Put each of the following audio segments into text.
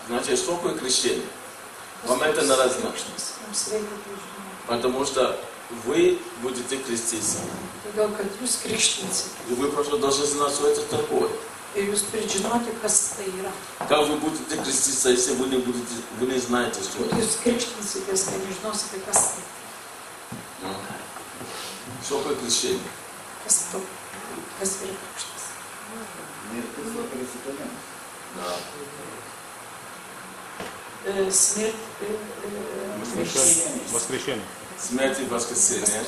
Значит, что такое крещение? Вам это надо знать. Потому что вы будете креститься. И вы просто должны знать, что это такое. Как вы будете креститься, если вы не знаете, что это? Что такое крещение? Да. Смерть, воскрешение. Смерть и воскресение.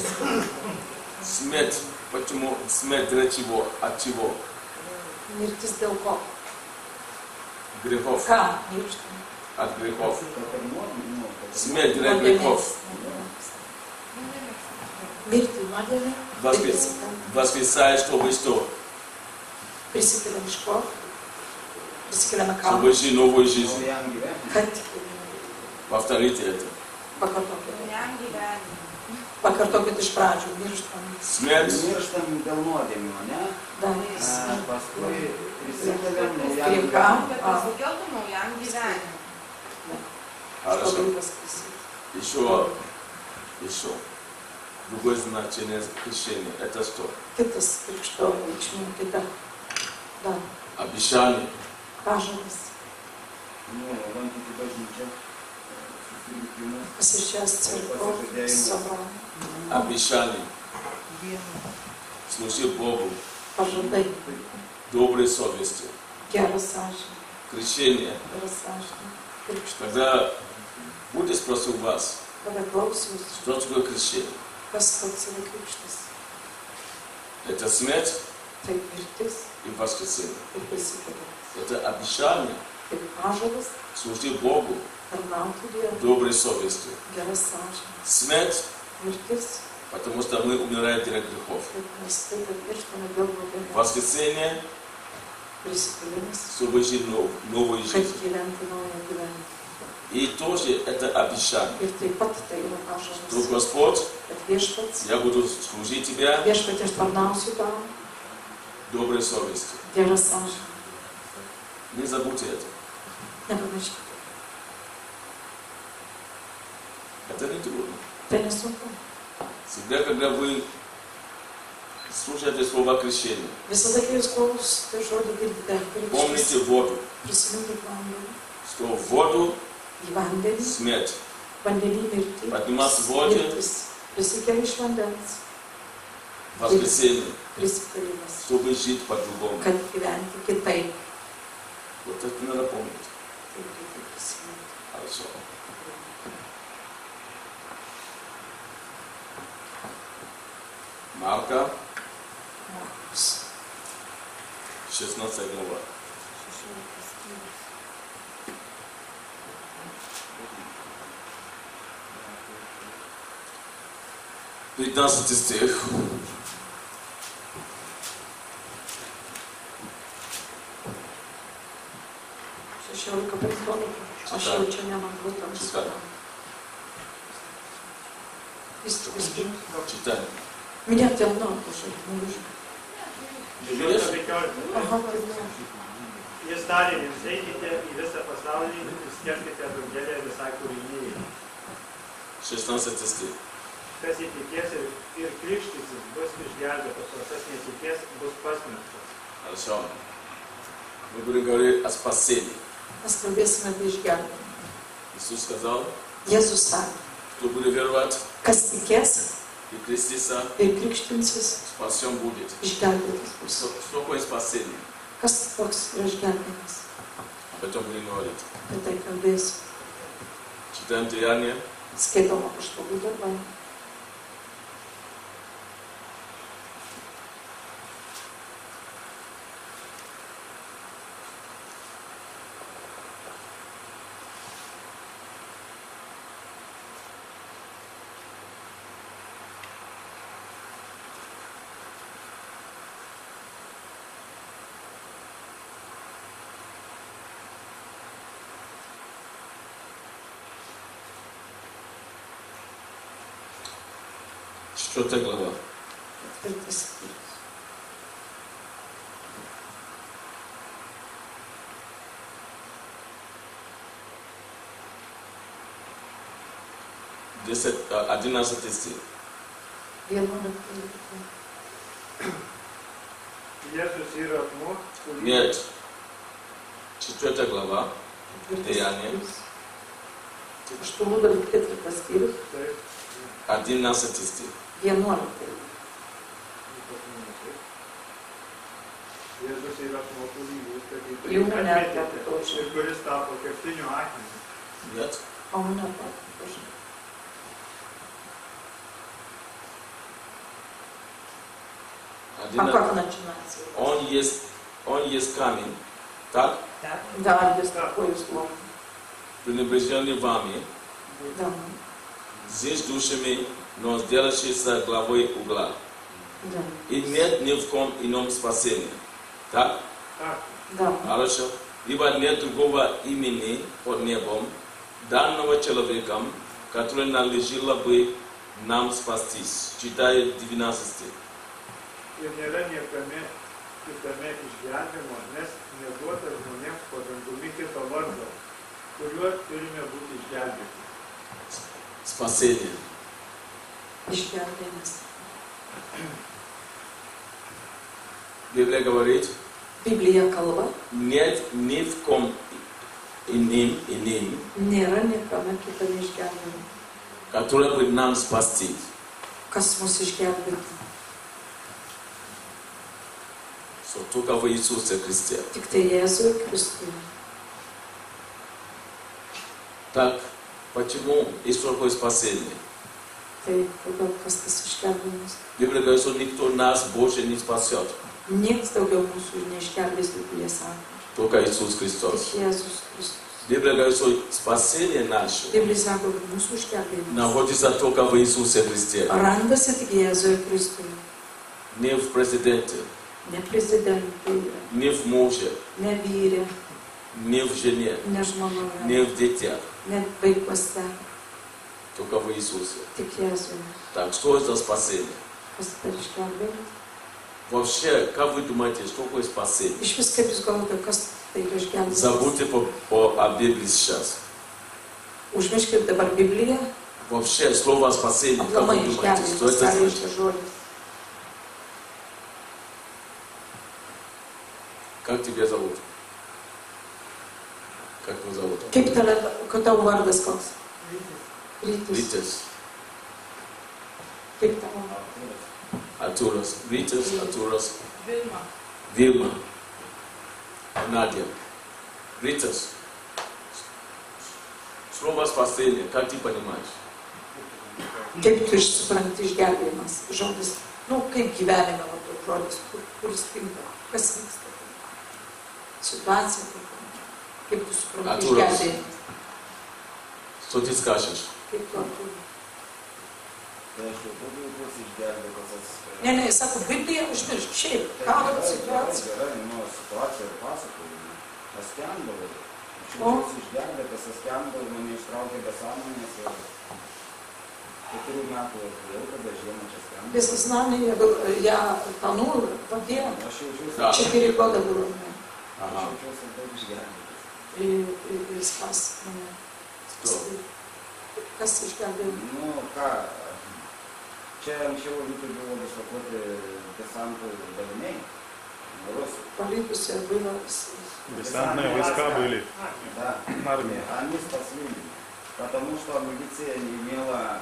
Смерть. Почему? Смерть для чего? От чего? Грехов. От грехов. Смерть для грехов. Воскресает, чтобы что? Чтобы жить новой жизнью. Повторите это. Смерть. Хорошо. Еще. Другое значение крещения. Это что? Обещание. Обещание. Служи Богу. Доброй совести. Крещение. Когда будет спросить у вас, что такое крещение? Это смерть и воскресение. Это обещание служить Богу доброй совестью. Смерть, потому что мы умираем для грехов. Воскресение, чтобы жить новой жизнью. И тоже это обещание, что Господь, я буду служить Тебя доброй совестью. Не забудьте это. Это не трудно. Всегда, когда вы слушаете слово крещения, помните воду, что в воду смерть. Подниматься в воде, воскресение, чтобы жить по-другому. Вот это надо помнить. Хорошо. Марка, 16 глава. 15 стих. Читай. Меня темно уже. Jis tarė jums, eikite į visą pasaulį ir skelbkite Evangeliją visai kūrinijai. 16 стих. Kas įtikės ir krikštysis, bus išgelbėtas, o kas netikės, bus pasmerktas. Хорошо. Мы будем говорить о спасении. Иисус сказал, кто будет веровать и креститься, спасен будет. Что такое спасение? Об этом будем говорить. Читаем Деяния. Четвертая глава. 11 стих. Jėzus yra akmuo, kurį Нет. 4 глава. Деяния. Что мудро Петр постиг, 11 стих. 11. Jėzus yra akmuo, kurį jūs statyti. Jau mane Atmetėte atmetė. ir kuris tapo kertiniu akmeniu. Нет. А у меня так тоже. А как начинается? Он есть камень, так? Да, есть такое слово. Пренебреженный вами, Да, здесь душами, но сделавшийся главой угла. да, И нет ни в ком ином спасения. Так? Так, да. Хорошо. Ибо нет другого имени под небом, данного человеком, который надлежало бы нам спастись. Читает 12 стих. ir nėra niekame kitame išgelbėjimo, nes neduota žmonėms po dangumi kito vardo, kuriuo turime būti išgelbėti. Спасение. Išgelbėjimas. Библия говорит, Biblija kalba, нет ни в ком иным, nėra niekame kitame išgelbėjime, который бы нам спасти. kas mus išgelbėtų. Только в Иисусе Христе. Tik tai Jėzui Kristui. Так, почему есть такое спасение? Tai kodėl kas tas išgelbėjimas? Библия говорит, что никто нас больше не спасет. Niekas daugiau mūsų neišgelbės, Biblija sako. Только Иисус Христос. Tik Jėzus Kristus. Библия говорит, что спасение наше Biblija sako, kad mūsų išgelbėjimas находится только в Иисусе Христе. randasi tik Jėzui Kristui. Не в президенте, Ne prezidentui, не в муже, ne vyre, не в жене, ne žmonoje, не в детях. ne vaikuose, Только в Иисусе. tik Jėzui. Так, что это спасение? Kas per išgelbėjimas? Вообще, как вы думаете, что такое спасение? Iš vis kaip jūs galvote, kas tai yra išgelbėjimas? Забудьте о Библии сейчас. Užmirškit dabar Bibliją, Вообще, слово спасение, как вы aplamai думаете, что išgelbėjimas, это ką значит? reiškia žodis. Как тебя зовут? Как тебя зовут? Kaip tavo vardas koks? Rytis. Витас. Kaip tavo? Артурас. Витас, Артурас. Вильма. Надя. Витас. Слово спасение, как ты понимаешь? Kaip tu supranti išgelbėjimas? Žodis, kaip gyvenime žodis, kuris tinka, kas vyksta. Situacija, kaip tu supranti išgelbėjimas. Что ты скажешь? Kaip tu aturi. Tai aš jau daugiau bus išgelbėtas. Ne, sako, Biblija užmiršk, šiaip, karo situacija. Gerai, situacija ir pasakojimai. Aš skendavau. Aš jau bus išgelbėtas, aš skendavau, mane ištraukė be sąmonės ir 4 metų atėjau, kada žiemą čia skendavau. Без сознания я тонула в воде. Aš jaučiausi, 4 года было у меня. aš jaučiausi daug išgelbėtas. И спас меня. Kas išgelbėjo? Nu, ką, čia anksčiau Vytui buvo dislokuoti desantų daliniai, rusų. Политусе было... Десантные войска были. Да. Армия. Они спасли, потому что милиция не имела,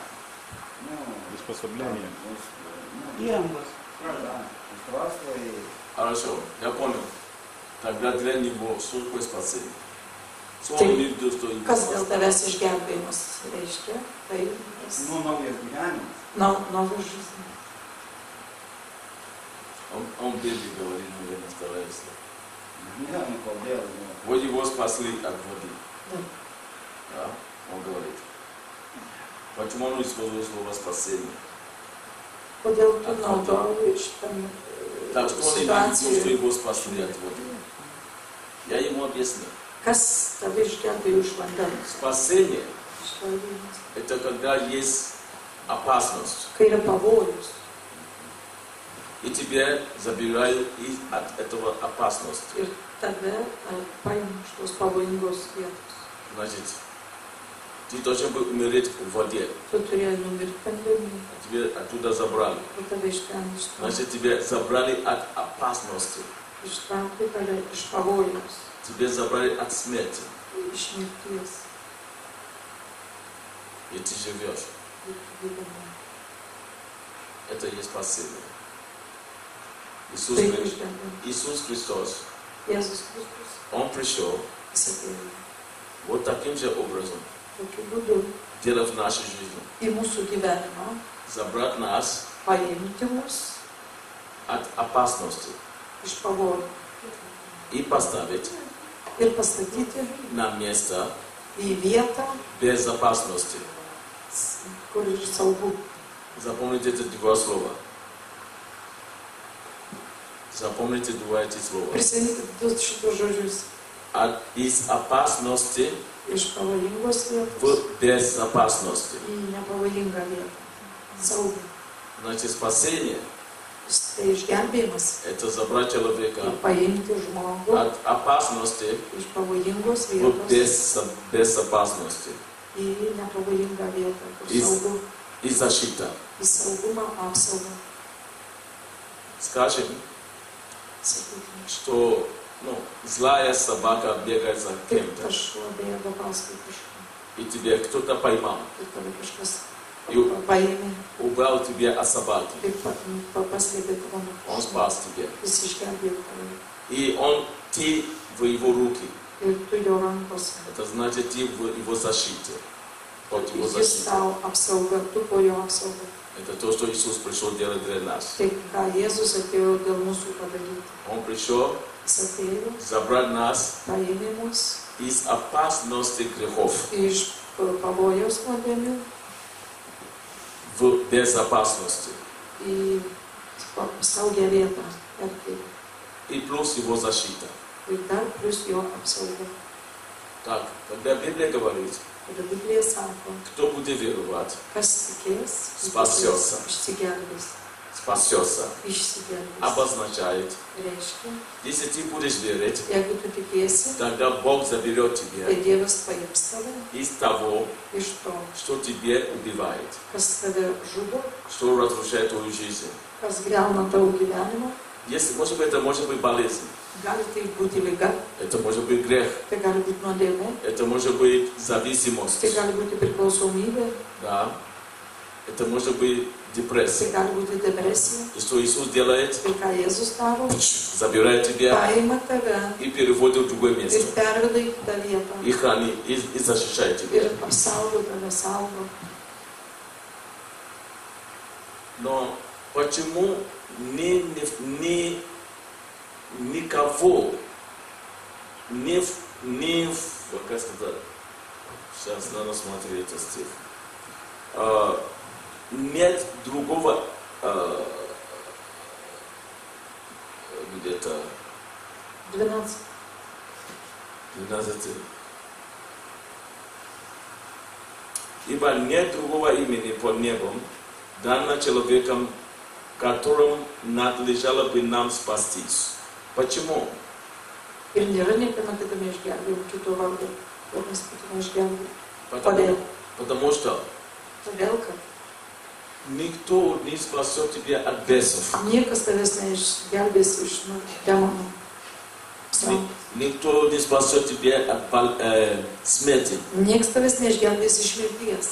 Приспособления. Да, устройство и... Хорошо, я понял. Тогда для него что такое спасение? Что Ты- он имеет в виду, что его Kas dėl спасает? tavęs išgelbėjimas reiškia? Tai Ну, naujas gyvenimas. nauja жизнь. Он в Библии говорит, наверное, старается. Ne, nu kodėl, nu. Вот его спасли от воды. Да. Да, он говорит. Почему он использует слово спасение? Kodėl tu naudoji šitą Так что он имеет в виду, что situaciją? его спасли от воды. Я ему объясню. Kas tave išgelbėjo iš vandens? Спасение Išgelbėjimas. – это когда есть опасность. Kai yra pavojus. И тебя забирают от этого опасности. Ir tave paima iš tos pavojingos vietos. Значит, Ты должен был умереть в воде. Tu turėjai numirti vandeny, А тебя оттуда забрали. o tave iš ten ištraukti. Значит, тебя забрали от опасности. Ištraukti tave iš pavojaus, Тебя забрали от смерти. iš mirties. И ты живешь. Ir tu gyveni. Это и есть спасение. Tai išgelbėjimas. Иисус Христос, Jėzus Kristus Он пришел jis atėjo вот таким же образом tokiu būdu делать в нашей жизни. į mūsų gyvenimą, Забрать нас paimti mus от опасности iš pavojų и поставить ir pastatyti на место į vietą, безопасности. kur ir saugu. Запомните это два слова. Запомните два эти слова. Prisiminkit du šitos žodžius Из опасности iš pavojingos vietos в безопасности. į nepavojingą vietą. Saugų. Значит, спасение Tai išgelbėjimas – это забрать человека ir paimti žmogų от опасности iš pavojingos в vietos безопасности į nepavojingą vietą, kur Jis- saugu, и защита. į saugumą, apsaugą. Скажем, Sakykime, что злая собака бегает за kaip кем-то, tas šuo bėga paskui kažką и тебя кто-то поймал, ir tave kažkas Jau- paėmė убрал тебя от собаки, ir paslėpė tavo nuo он šuo. спас тебя. Jis išgelbėjo tave И ты в его руки. ir tu jo rankose. Это значит, ты в его защите. От его Jis защиты. tau apsauga, tu po jo apsauga. Это то, что Иисус пришел делать для нас. Tai ką Jėzus atėjo dėl mūsų padaryti. Он пришел Jis atėjo, забрать нас paėmė mus из опасности грехов iš pavojaus nuodėmių в безопасности. į saugią vietą. Perkėlė. И плюс его защита. Ir dar plus jo apsauga. Так, когда Библия говорит, Kada Biblija sako, кто будет веровать, kas tikės, Spasiose. išsigelbės. спасется, Išsigelbės. обозначает, Reiškia, если ты будешь верить, jeigu tu tikėsi, тогда Бог заберет tai тебя Dievas paims tave из того, iš to, что тебе убивает, kas tave žudo, что разрушает твою жизнь. kas greuna tavo gyvenimą. Если, это может быть болезнь, Gali tai būti liga, это может быть грех, tai gali būti nuodėmė, это может быть зависимость, tai gali būti priklausomybė, да? Это может быть tai депрессия. gali būti depresija. И что Иисус делает? Tai ką Jėzus daro, Забирает тебя paima tave и переводит в другое ir место. perveda į kitą vietą И хранит, и защищает тебя. ir apsaugo tave, saugo. Но почему никого, как сказать, сейчас надо смотреть этот стих, нет другого где-то 12. 12. Ибо нет другого имени под небом, данного человеком, которым надлежало бы нам спастись. Почему? Ir nėra niekada kitame išgelbėjimo, kito vardo, kur mes būtume išgelbėti. Потому что Todėl, kad никто не спасет тебя от бесов. niekas tavęs neišgelbės iš demonų. Никто не спасет тебя от смерти. Niekas tavęs neišgelbės iš mirties.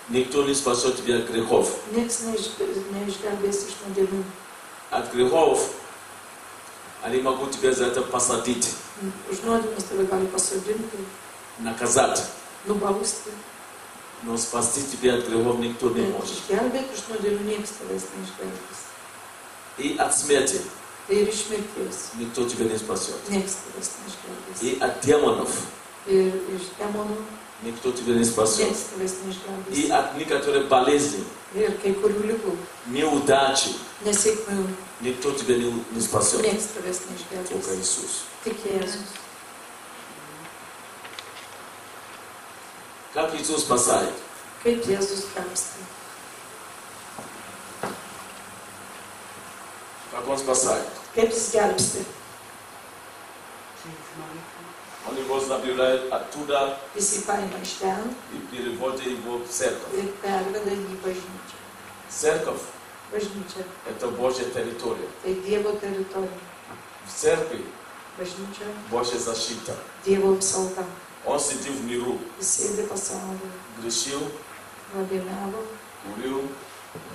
Никто не спасет тебя от грехов. Niekas neišgelbės iš nuodėmių. От грехов они могут тебя за это посадить, Už nuodėmes tave gali pasodinti, наказать. nubausti. Но спасти тебя от грехов никто не Bet может. išgelbėti iš nuodėmių niekas tavęs neišgelbės. И от смерти Tai ir iš mirties никто тебя не спасет. niekas tavęs neišgelbės. И от демонов Ir iš demonų никто тебя не спасет. niekas tavęs И neišgelbės. от некоторых болезней, Ir kai kurių lygų, неудачи, nesėkmių, никто тебя не спасет. niekas tavęs Только neišgelbės. Иисус. Tik Jėzus. Как Иисус спасает? Kaip Jėzus gelbsti. Как Он спасает? Kaip Jis gelbsti. Он vor забирают оттуда Visi paima iš ten и переводят его в церковь. ir perveda jį į bažnyčią. Церковь Bažnyčia – это Божья территория. tai Dievo teritorija. В церкви Bažnyčia Божья защита. Dievo apsauga. Он сидел в миру, Jis sėdi pasaulyje, грешил, nuodėmiavo, курил,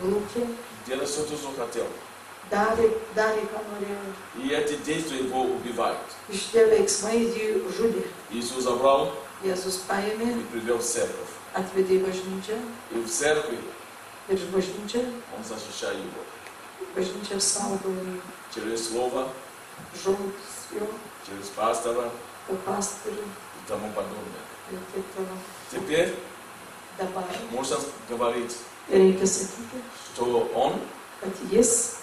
rūkė, делал все, что хотел. darė, ką norėjo. И эти действия его убивают. Iš tie veiksmai jį žudė. Иисус забрал Jėzus paėmė, и привел в церковь. atvedė į bažnyčią И в церкви ir bažnyčia, Он защищает его. bažnyčia saugojo jį. Через слово, Žodis jo, через пастора jo pastorių и тому подобное. ir taip toliau. Теперь Dabar можно говорить, reikia sakyti, что Он kad jis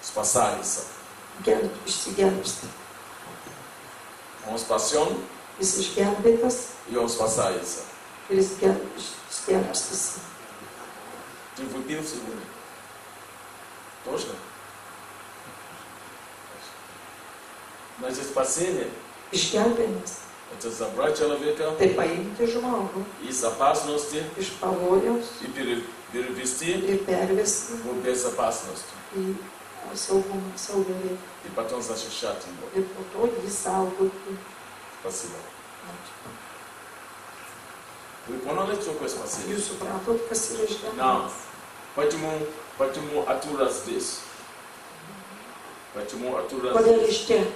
спасается. išsigelbsti. Он спасен, Jis išgelbėtas и Он спасается. ir jis išgelbstisi. Ты выпил сегодня? Точно? Значит, спасение Išgelbėjimas – это забрать человека tai paimti žmogų из опасности iš pavojaus и перевести ir pervesti в безопасность. į saugumą, saugią vietą. И потом защищать его. Ir po to jį saugoti. Спасибо. Ačiū. Вы поняли, что такое спасение? Jūs supratot, kas yra Да. išgelbėjimas? Почему Артура здесь? Почему Артура Kodėl здесь? iš čia?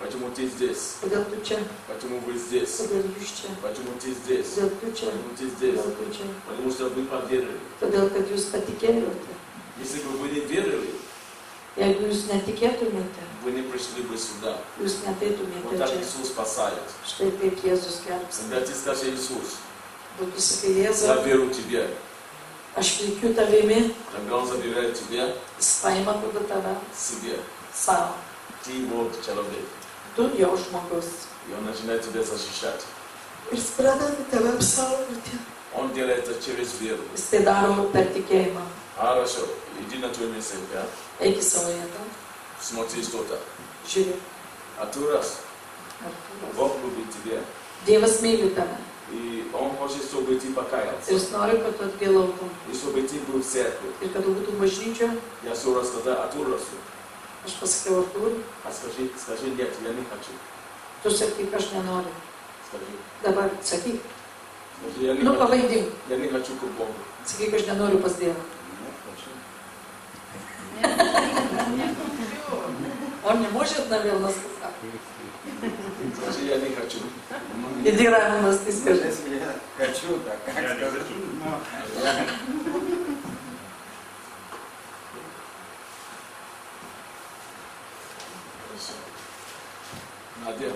Почему ты здесь? Kodėl tu čia? Почему вы здесь? Kodėl jūs čia? Почему ты здесь? Kodėl tu čia? Почему ты здесь? Kodėl tu čia? Потому что вы поверили. Todėl, kad jūs patikėjote. Если бы вы не верили, Jeigu jūs netikėtumėte, вы не пришли бы сюда. jūs Вот neteitumėte так čia. Иисус спасает. Štai kaip Jėzus gelbsti. Когда ты скажешь, Иисус, Bet tu sakai, я Jėzau, верю в Тебя, aš tikiu tavimi, тогда Он забирает тебя jis paima tada tave себе. savo. Ты его человек. Tu jau žmogus. И Он начинает тебя защищать. Ir jis pradeda tave apsaugoti. Он делает это через веру. Jis tai daro per tikėjimą. Хорошо, иди на твое место, да? Eik į savo vietą, Смотри что-то. žiūrėk. Артурас, Artūras. Бог любит тебя. Dievas myli tave. И Он хочет, чтобы ты Ir покаялся. jis nori, kad tu atgailautum. И чтобы ты был в церкви. Ir kad tu būtum bažnyčioje. Я все рассказал Артурасу. Aš pasakiau Artūrui, А скажи, нет, я не хочу. tu sakyk, aš nenoriu. Скажи, Dabar sakyk. скажи, я не Nu, хочу. pavaidink. Я не хочу к Богу. Sakyk, aš nenoriu pas Dievą. Он не может, наверное, сказать. Скажи, я не хочу. Иди рано, ты скажи. Если я хочу, так как Я не сказать? хочу. Ну, Хорошо. Надя,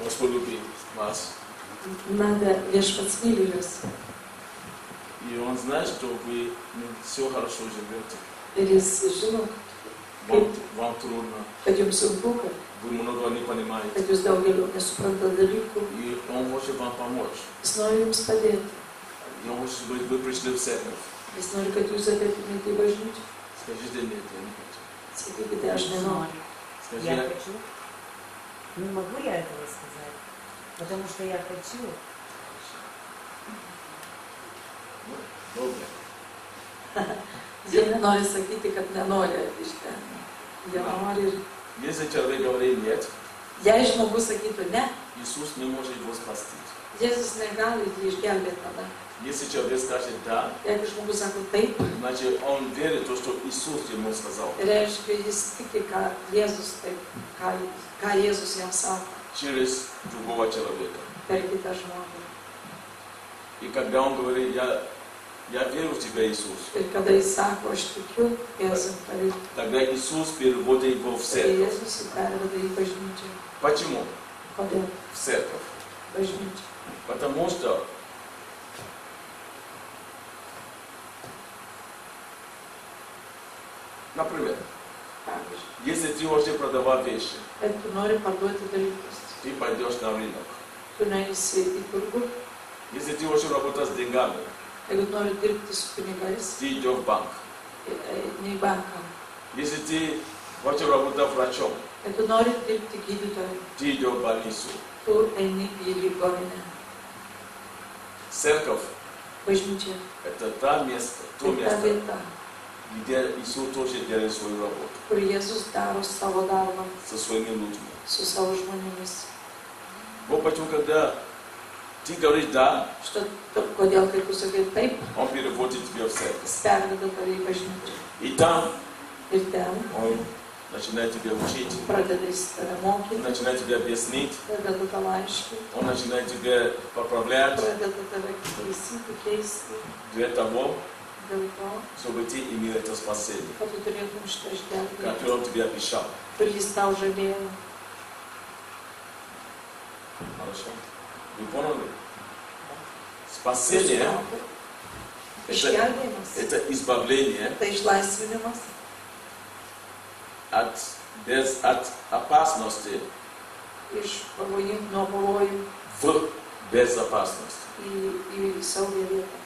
Господь любит вас. Надо viešpats myli jūs. И Он знает, что вы все хорошо живете. Ir jis žino, Вам трудно. kad jums sunku, Вы много не понимаете. kad jūs daugelio nesuprantate dalykų. И Он хочет вам помочь. Jis nori jums padėti. И Он хочет, чтобы вы пришли в церковь. Jis nori, kad jūs ateitumėte į bažnyčią. Скажите, нет, я не хочу. Sakykite, aš nenoriu. Скажи, Я хочу. Не могу я этого сказать, потому что я хочу. Добре. Jie nenori sakyti, kad nenori iš ten. Jie nori ir... Если человек говорит нет, Jei žmogus sakytų ne, Иисус не может его спасти. Jėzus negali jį išgelbėti tada. Если человек скажет да, Jeigu žmogus sako taip, значит он верит в то, что Иисус ему сказал. reiškia, jis tiki, ką Jėzus taip, ką Jėzus jam sako Через другого человека. per kitą žmogų. И когда он говорит, я верю в тебя, Иисус, Ir kada jis sako, aš tikiu Jėzum tavim, тогда Иисус переводит его в tai церковь. Jėzus jį perveda į bažnyčią. Почему? Kodėl В церковь. bažnyčia? Потому что например, Pavyzdžiui, если ты хочешь продавать вещи, kad tu nori parduoti dalykus, ты пойдешь на рынок. tu neįsi į turgų, Если ты хочешь работать с деньгами, jeigu tu nori dirbti su pinigais, ты идешь в банк. eini į banką. Если ты хочешь работать врачом, Kai tu nori dirbti gydytoju, Ти в больницу. tu eini į ligoninę. Церковь Bažnyčia – это то место, tai ta vieta, где Иисус тоже делает свою работу kur Jėzus daro savo darbą со своими людьми. su savo žmonėmis. Вот почему, когда ты говоришь «да», Kodėl, kai tu sakai taip, Он переводит тебя в церковь. jis perveda tave į bažnyčią. И там Ir ten Он начинает тебя учить, pradeda jis tave mokyti, начинает тебе объяснить, pradeda tave aiškinti, Он начинает тебя поправлять pradeda tave taisyti, keisti, для того, dėl to, чтобы ты имел это спасение, kad tu turėtum šitą išgelbėjimą, которое Он тебе обещал. kurį jis tau žadėjo. Хорошо? Вы поняли? Спасение Išgelbėjimas, это избавление tai išlaisvinimas от опасности iš nuo pavojų в безопасность. į saugią vietą.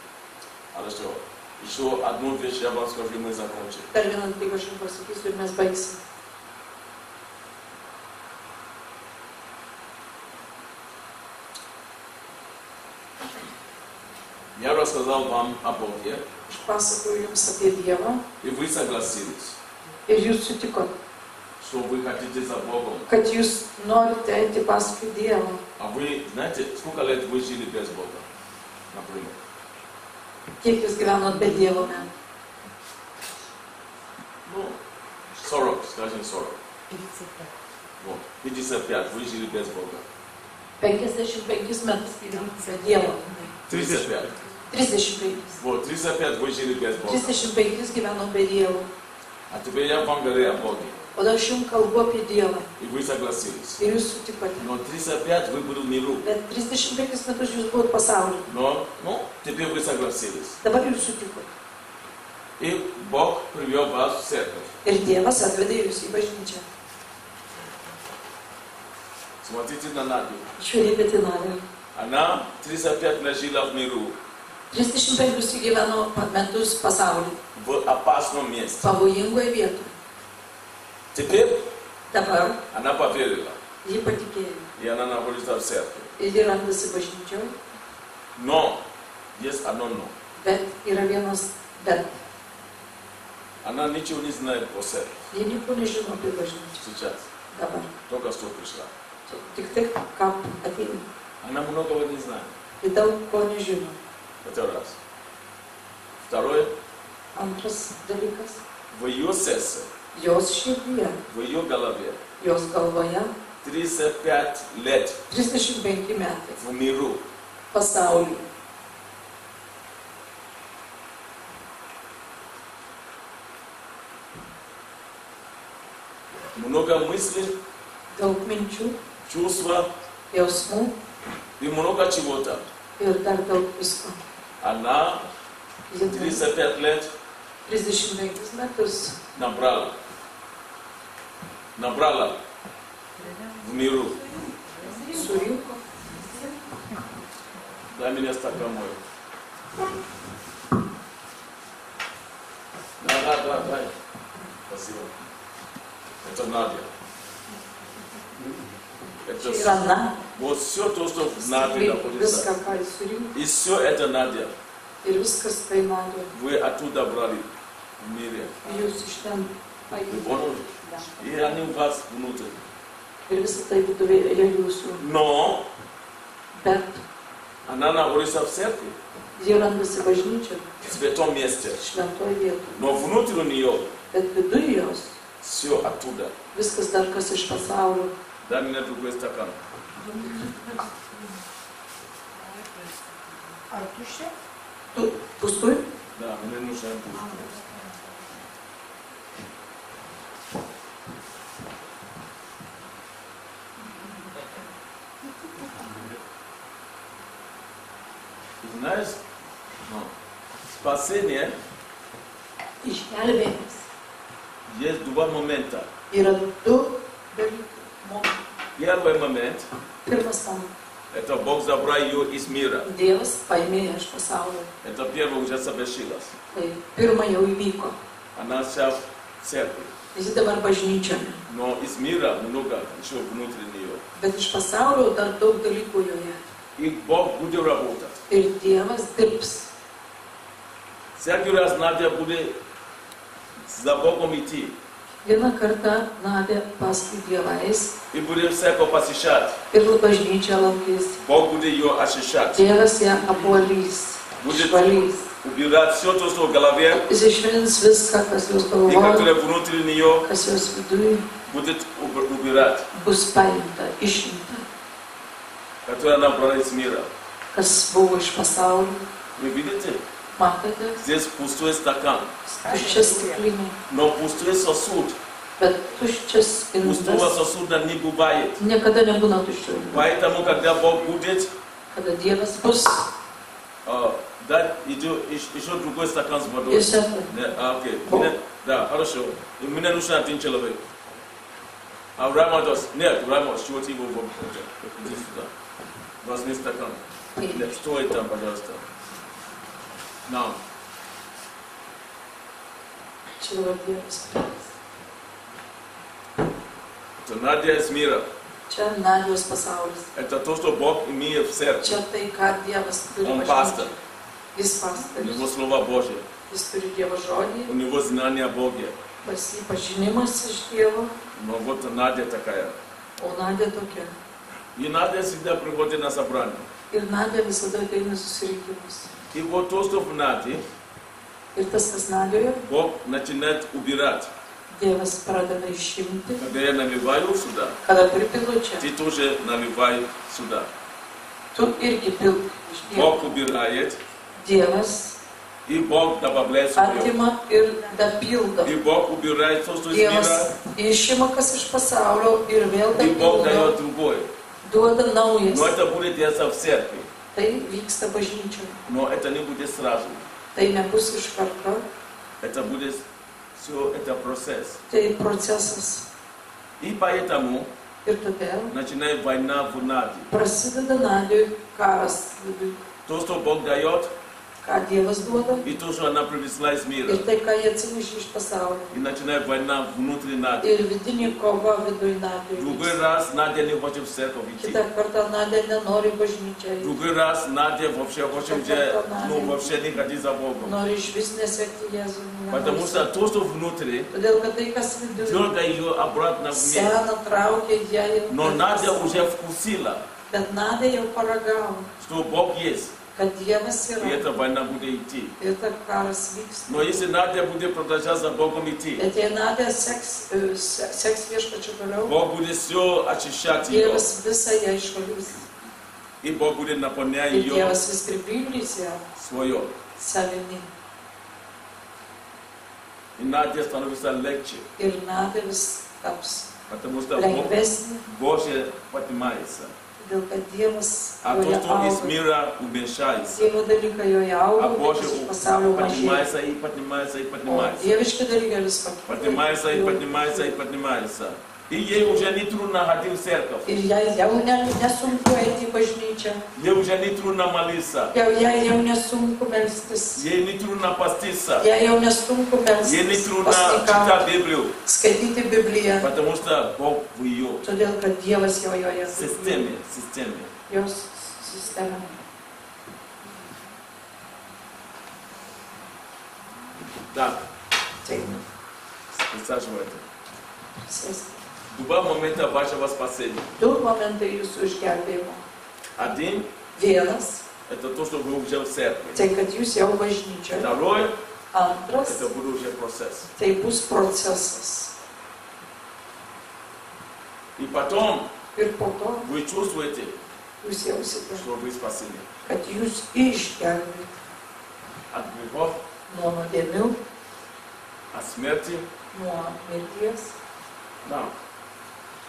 Хорошо. Еще одну вещь я вам скажу, и мы закончим. Dar vieną dalyką aš jums pasakysiu ir mes baigsim. Я рассказал вам о Боге, Aš pasakoju jums apie Dievą и вы согласились, ir jūs sutikot, что вы хотите за Богом. kad jūs norite eiti paskui Dievą. А вы знаете, сколько лет вы жили без Бога, например? Kiek jūs gyvenot be Dievo metų? Ну, 40, скажем 40. 35. Вот, 55 вы жили без Бога. 55 metus gyvenot be Dievo. 35. 35. Вот, 35 вы жили без Бога. 35 gyvenot be Dievo. А теперь я вам говорю о Боге, O aš jums kalbu apie Dievą и вы согласились. ir jūs sutikote. Но 35 вы были в миру. Bet 35 metus jūs buvot pasaulyje. Но, теперь вы согласились. Dabar jūs sutikote. И Бог привел вас в церковь. Ir Dievas atvedė jūs į bažnyčią. Смотрите на Надю. Žiūrėkite į Nadią. Она 35 лет жила в миру, 35 gyveno metus pasaulyje. в опасном месте. Pavojingoje vietoje. Теперь Dabar она поверила, ji patikėjo. и она находится в церкви. Ir ji randasi bažnyčioje. Но есть одно но. Bet yra vienas bet. Она ничего не знает о церкви Ji nieko nežino apie bažnyčią. сейчас. Dabar. Только что пришла. Tik tai, ką ateina. Она многого не знает. Ji daug ko nežino. Это раз. Второе. Antras dalykas. В ее сердце, Jos širdyje, в ее голове jos galvoje 35 лет 35 metai в миру. pasaulyje. Много мыслей, Daug minčių, чувства jausmų и много чего-то. ir dar daug visko. Она Ji 35 лет 35 metus набрала в миру. surinko. Дай мне стакан мой. Да, дай. Спасибо. Это Надя. Это Yra na, вот все то, что в Наде viską, находится. ką jis surinko. И все это Надя. Ir viskas tai Nadė. Вы оттуда брали в мире. Jūs iš ten Вы paėmėte. поняли? И они у вас внутри. Ir visą tai viduje jūsų. Но Bet она находится в церкви, ji randasi bažnyčioje, в святом месте. šventoje vietoje. Но внутри у нее Bet viduje jos все оттуда. viskas dar kas iš pasaulio. Дай мне другой стакан. Ar tuščia? Tu pustui? Да, мне нужен пустой. Знаешь, спасение Išgelbėjimas. есть два момента. Yra du dalykai. Первый момент Pirmas momentas. – это Бог забрал ее из мира. Dievas paėmė ją iš pasaulio. Это первое уже совершилось. Tai pirma jau įvyko. Она вся в церкви. Visi dabar bažnyčioje. Но из мира много еще внутреннего. Bet iš pasaulio dar daug dalykų joje. И Бог будет работать. Ir Dievas dirbs. Всякий раз Надя будет за Богом идти. Vieną kartą Nadia paskui Dievą eis И будет всяко посещать. ir bažnyčią lankys. Бог будет ее очищать. Dievas ją apvalys, išvalys. Убирать все то, что в голове, Jis išvilins viską, kas jos и galvoje, которое внутри нее kas jos viduje будет убирать. bus paimta, išimta, Которое она брала из мира. kas buvo iš pasaulio. Вы видите? Matote, Здесь пустой стакан. tuščias stiklinė, Но пустой сосуд. bet tuščias Пустого indas сосуда не бывает. niekada nebūna tuščių. Поэтому, когда Бог будет, Kada Dievas bus, дать еще другой стакан с водой. jūs esate. Окей. Да, хорошо. И мне нужен один человек. А Рамадос, нет, Рамадос, чего ты его иди сюда. Возьми стакан. Нет, стой там, пожалуйста. Now. Čia Dievas. Это Надя из мира. Čia Nadijos pasaulis. Это то, что Бог имеет в сердце. Čia tai, ką Dievas turi Он bažnyčiai. пастор. Jis У pastaris. него Слово Божье. Jis turi Dievo žodį, У него знание о Боге. pas jį pažinimas iš Dievo, Но вот Надя такая. o Nadija tokia. И Надя всегда приходит на собрание. Ir Nadija visada ateina į susirinkimus. И вот то, что в Наде, Ir tas, kas Nadijoje, Бог начинает убирать. Dievas pradeda išimti, Когда я наливаю сюда, kada pripilu čia. ты тоже наливай сюда. Tu irgi pilk iš Dievo. Бог убирает, Dievas и Бог добавляет свое. atima ir dapildo. И Бог убирает то, что из Dievas мира, išima kas iš pasaulio ir vėl и Бог dapildo. дает другое. Duoda naujas. Но это будет делаться в церкви. Tai vyksta bažnyčioje. Но это не будет сразу. Tai nebus iš karto. Это будет все, это процесс. Tai procesas. И поэтому Ir todėl начинает война в Наде. prasideda Nadijoj karas viduj. То, что Бог дает, Ką Dievas duoda и то, что она принесла из мира. ir tai, ką jie atsinešė iš pasaulio. И начинает война внутри Нади. Ir vidinė kova viduj Nadijoj. Другой раз Надя не хочет в церковь идти. Kitą kartą Nadija nenori bažnyčiai. Другой раз Надя вообще хочет, вообще не ходить за Богом. Nori iš vis nesekti Jėzų. Потому что то, что внутри, Todėl, kad tai, kas viduje, дергает ее обратно в мир. sena traukia ją jau. Но Надя уже вкусила, Bet Nadija jau paragavo, что Бог есть. kad Dievas И yra. эта война будет идти. Ir ta karas vyksta. Но если Надя будет продолжать за Богом идти, Bet jei Nadija seks viešpačiu toliau, Бог будет все очищать ее. Dievas visą ją išvalys. И Бог будет наполнять Ir ее Dievas vis pripildys ją свое. savimi. И Надя становится легче. Ir Nadija vis taps Потому что lengvesnė, Божье поднимается. todėl kad Dievas А то, joje что из auga. мира уменьшается. Dievo dalykai joje А auga, bet Божье iš pasaulio mažėja. поднимается и поднимается и O поднимается. dieviški dalykai vis pakyla. Поднимается и поднимается и поднимается. И ей уже не трудно ходить в церковь. Ir jai jau nesunku eiti į bažnyčią, Ей уже не трудно молиться. jai jau nesunku melstis, Ей не трудно поститься. jai jau nesunku Ей не melstis, трудно читать Библию. skaityti Bibliją, Потому что Бог в ее todėl kad Dievas jau joje системе. jos sistema. Так, Tai, присаживайтесь. sėsti. Два момента вашего спасения. Du momentai jūsų išgelbėjimo. Один Vienas, – это то, что вы уже в церкви. tai kad jūs jau bažnyčioje. Второй Antras, – это будет уже процесс. tai bus procesas. И потом Ir po to вы чувствуете, jūs jausite, что вы спасены kad jūs išgelbėjote от грехов, nuo nuodėmių, от смерти. nuo mirties. Да.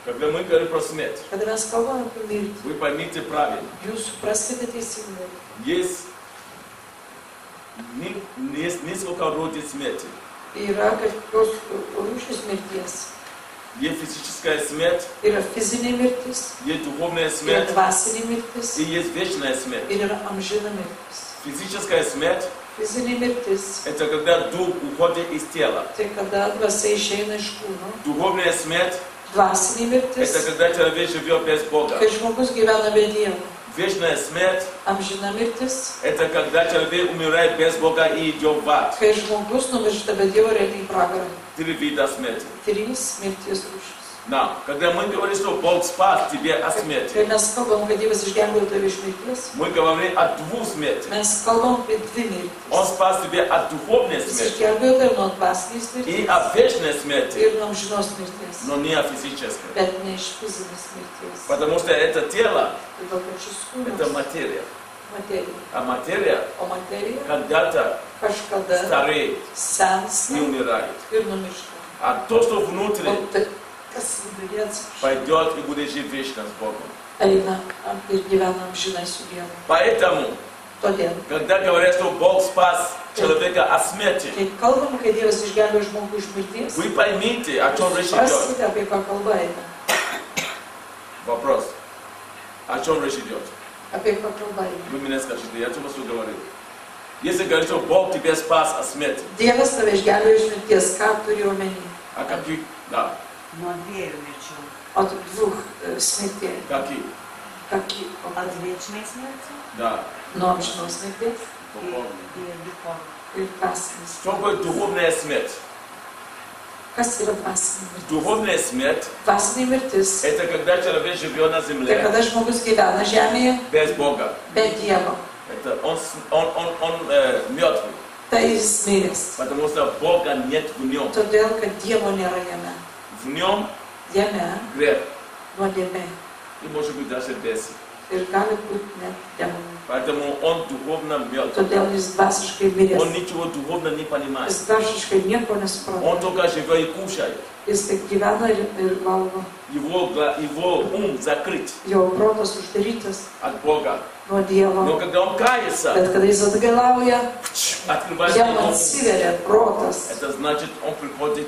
Когда мы говорим про смерть, Kada mes kalbame apie mirtį, вы поймите правильно. jūs supraskite teisingai. Есть несколько родов смерти. Yra kažkokios rūšis mirties. Есть физическая смерть, Yra fizinė mirtis, есть духовная yra смерть dvasinė mirtis и есть вечная смерть. ir yra amžina mirtis. Физическая смерть Fizinė mirtis. Это когда дух уходит из тела. Tai kada dvasia išeina iš kūno. Духовная смерть Dvasinė mirtis. это когда человек живет без Бога. Kai žmogus gyvena be Dievo. Вечная смерть Amžina mirtis. это когда человек умирает без Бога и идет в ад. Kai žmogus numiršta be Dievo realiai į pragarą. Три вида смерти. 3 mirties rūšys. Да. Когда мы говорим, что Бог спас тебя от смерти, Kai mes kalbam, kad Dievas išgelbėjo tave iš mirties, мы говорим о двух смертях. mes kalbam apie 2 mirtis. Он спас тебя от духовной Jis смерти išgelbėjo tave nuo dvasinės и mirties от вечной смерти, ir nuo amžinos mirties, но не от физической. bet ne iš fizinės mirties. Потому что это тело, Todėl kad šis это kūnas материя. materija, А материя o materija когда-то kažkada стареет sensta и умирает. ir numiršta. А то, что внутри, O tai, kas viduje пойдет и будет жить вечно с Богом. eina ir gyvena amžinai su Dievu. Поэтому, Todėl, когда говорят, что Бог спас человека от смерти, kai kalbam, kad Dievas išgelbėjo žmogų iš mirties, вы поймите, о чем речь идет. supraskite, apie ką kalba eina. Вопрос. О чем речь идет? Apie ką kalba eina. Вы мне скажите, я только что говорил. Если говорить, что Бог тебя спас от смерти, Dievas tave išgelbėjo iš mirties, ką turi omeny? а каких? Да. Но от веры начал. От 2 smrtėjų. Каких? От вечной смерти Да. Nuo amžinos mirties и духовной. ir dvasinės. Что такое духовная смерть? Kas yra dvasinė mirtis? Духовная смерть Dvasinė mirtis. это когда человек живет на Tai земле kada žmogus gyvena žemėje без Бога. be Dievo. Это он мертвый, Tai jis miręs. потому что Бога нет в нем. Todėl, kad Dievo nėra jame. В нем Jame грех nuodėmė. и может быть даже бесы. Ir gali būti net demonai. Поэтому он духовно мертв. Todėl jis dvasiškai Он miręs. ничего духовно не понимает. Jis dvasiškai nieko Он nesupranta. только живет и кушает. Jis tik gyvena ir valgo. Его ум закрыт Jo protas uždarytas от Бога. nuo Dievo. Но когда он кается, Bet kada jis atgailauja, открывается jam ум. atsiveria protas. Это значит, он приходит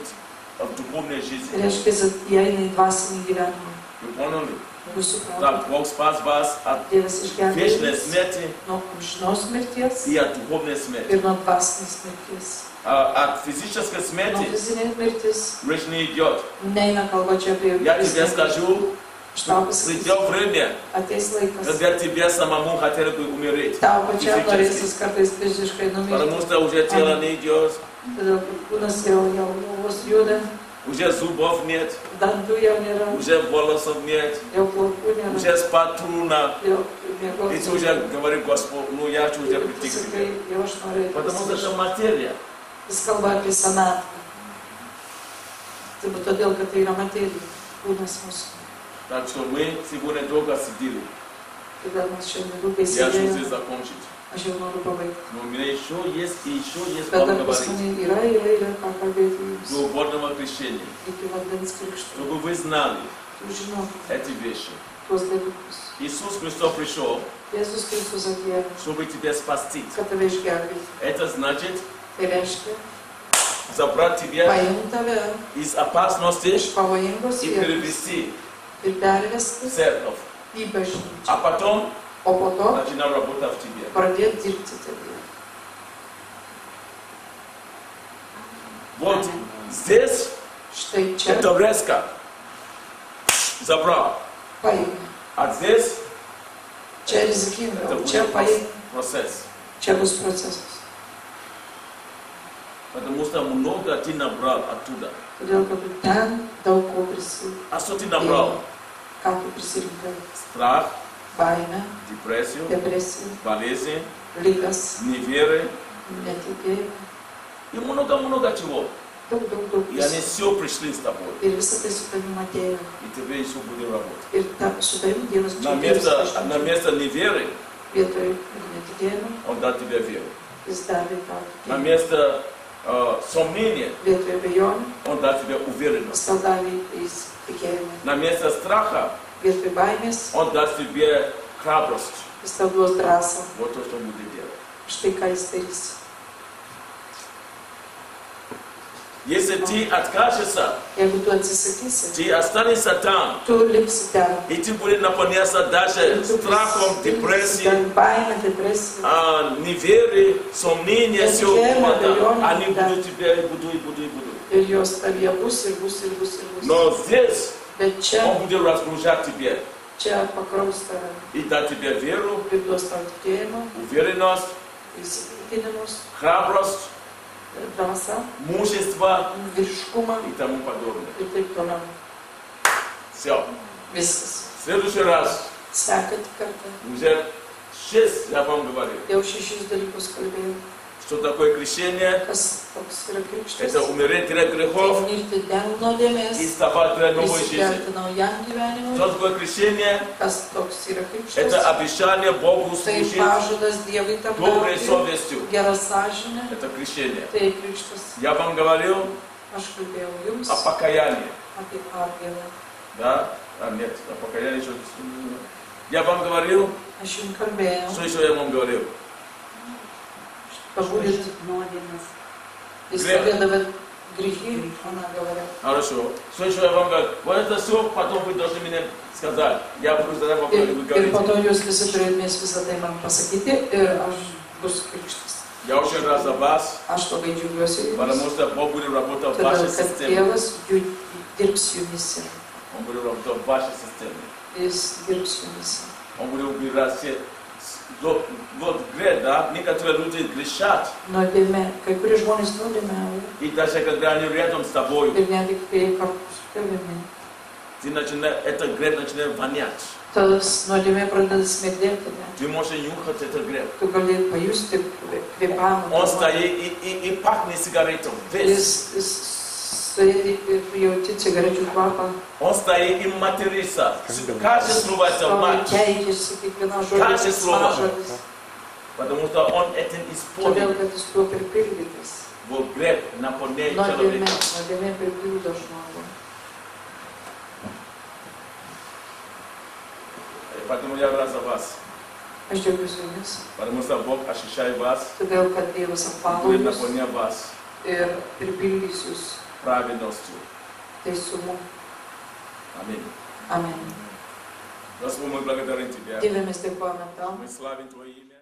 в духовную жизнь. Reiškia, jis įeina į dvasinį gyvenimą. Вы поняли? Jūs Да, suprantate. Бог спас вас от Dievas išgelbėjo вечной jus смерти nuo amžinos mirties и от духовной смерти. ir nuo dvasinės mirties. А от физической Nuo смерти fizinės mirtis речь не идет. neina kalba čia apie Я тебе fizinę. скажу, Aš tau pasakysiu, придет время, ateis laikas. когда тебе самому хотели бы умереть. Tau pačiam Fiziškai. norėsis kartais fiziškai Потому numirti. что уже тело не идет, Todėl kad kūnas jau vos juda, уже зубов нет, dantų jau nėra, уже волосов нет, jau plaukų nėra, уже спать трудно. jau И miegoti. ты уже говоришь, Господь, ну я хочу уже прийти к Sakai, тебе. jau aš noriu. Потому что это материя. Jis kalba apie senatvę. Tai todėl, kad tai yra materija, kūnas mūsų. Так что мы сегодня долго сидели. Todėl mes šiandien ilgai Я хочу sėdėjome. здесь закончить. Aš jau noriu pabaigti. Но у меня еще есть Bet вам dar pas говорить. mane yra ką kalbėti jums. До водного крещения. Iki vandens krikšto. Чтобы вы знали Jūs žinote эти вещи. tuos dalykus. Иисус Христос пришел, Jėzus Kristus atėjo, чтобы тебя спасти. kad tave išgelbėti. Это значит Tai reiškia, забрать тебя paimti tave из опасности iš pavojingos и vietos перевести ir pervesti в церковь. į bažnyčią. А потом O po to начинал работать в тебе. pradėti dirbti tave. Вот здесь Štai čia это резко. Забрал. paėmė. А здесь Čia это rizikinga, o будет čia paėmė. процесс. Čia bus procesas. Потому что много ты набрал оттуда. Todėl, kad tu ten daug ko prisirinkti. А что ты набрал? Ką tu prisirinkai? Страх, Baimę, депрессию, depresiją, болезнь, lygas, неверие netikėjimą. и много чего. Daug. И они все prишли с тобой. Ir visą tai su tavimi atėjo. И тебе еще будет работать. Ir su tavimi Dievas На место неверия vietoj netikėjimo, Он дал тебе веру. jis davė tau На tikėjimą. место сомнения Vietoj abejonių, Он дал тебе jis уверенность. tau davė tikėjimą. На место страха Vietoj baimės, Он даст тебе храбрость. jis tau duos drąsą. Вот то, что Он будет делать. Štai ką jis darys. Если ты откажешься, Jeigu tu atsisakysi, ты останешься там, tu liksi ten. и ты будешь наполняться даже страхом, депрессией, Ten baimė, depresija. неверие, сомнения, все Неверие, Они да. будут тебя и будут. Ir jos tavyje bus, ir bus, ir bus, ir bus. Но здесь Bet čia, Он будет разгружать тебя čia pakraus tave и дать тебе веру, ir duos tau tikėjimą, уверенность, įsitikinimus, храбрость, drąsą, мужество vyriškumą и тому подобное. ir taip toliau. Все. Viskas. В следующий раз, Sekantį kartą. уже 6 я вам говорил, Jau 6 dalykus kalbėjau. что такое крещение. Kas toks yra krikštas? Это умереть для грехов Tai mirti dėl nuodėmės, и вставать для новой жизни. įsikelti naujam gyvenimui. Что такое крещение? Kas toks yra krikštas? Это обещание Богу Tai служить pažadas Dievui доброй tarnauti, совестью. gera sąžinė. Это крещение. Tai krikštas. Я вам говорил Aš kalbėjau jums о покаянии. apie atgailą. Да? Нет, о покаянии еще. Я вам говорил, Aš jums kalbėjau, что еще я вам говорил? pabūdėt, Nuodėmės. įstovėdavot грехи, она говорила. Хорошо. Что еще я вам говорил? Вот это все, потом вы должны мне сказать. Я буду задать вопрос, вы Ir po говорите. to jūs visi turėtumės visą tai man pasakyti ir aš bus krikštas. Я очень рад за вас, Aš labai džiaugiuosi jums, потому что Бог будет работать в todėl вашей kad системе. Dievas dirbs jumise. Он будет работать в вашей системе. Jis dirbs jumise. Он будет убирать все. Вот грех, да? Некоторые люди грешат, Nuodėmė, kai kurie žmonės nuodėmėja и даже когда они рядом с тобой, ir netgi kai kartu su tavimi. ты начинаешь, этот грех начинает вонять. Tas nuodėmė pradeda smėdėti, ne? Ты можешь нюхать этот грех. Tu gali pajusti kvėpavimą. Он стоит и пахнет сигаретом. Весь. Jis sėdi ir jauti cigarečių kvapą. Он стоит и матерится. Каждое слово это мать. Keičiasi kiekvieną Каждое žodį. слово. Mažas. Потому что он этим Todėl, исполнен. kad jis tuo pripildytas. Вот грех наполняет Nuodėmė человека. pripildo žmogų. Поэтому я рад за вас. Aš džiaugiuosi jumis. Потому что Бог ощущает вас, Todėl, kad Dievas apvalo будет jūs наполнять вас ir pripildys jūs праведностью. teisumu. Аминь. Amen. Господь, мы благодарим Тебя. Dieve, mes dėkojame tau. Мы славим Твое имя.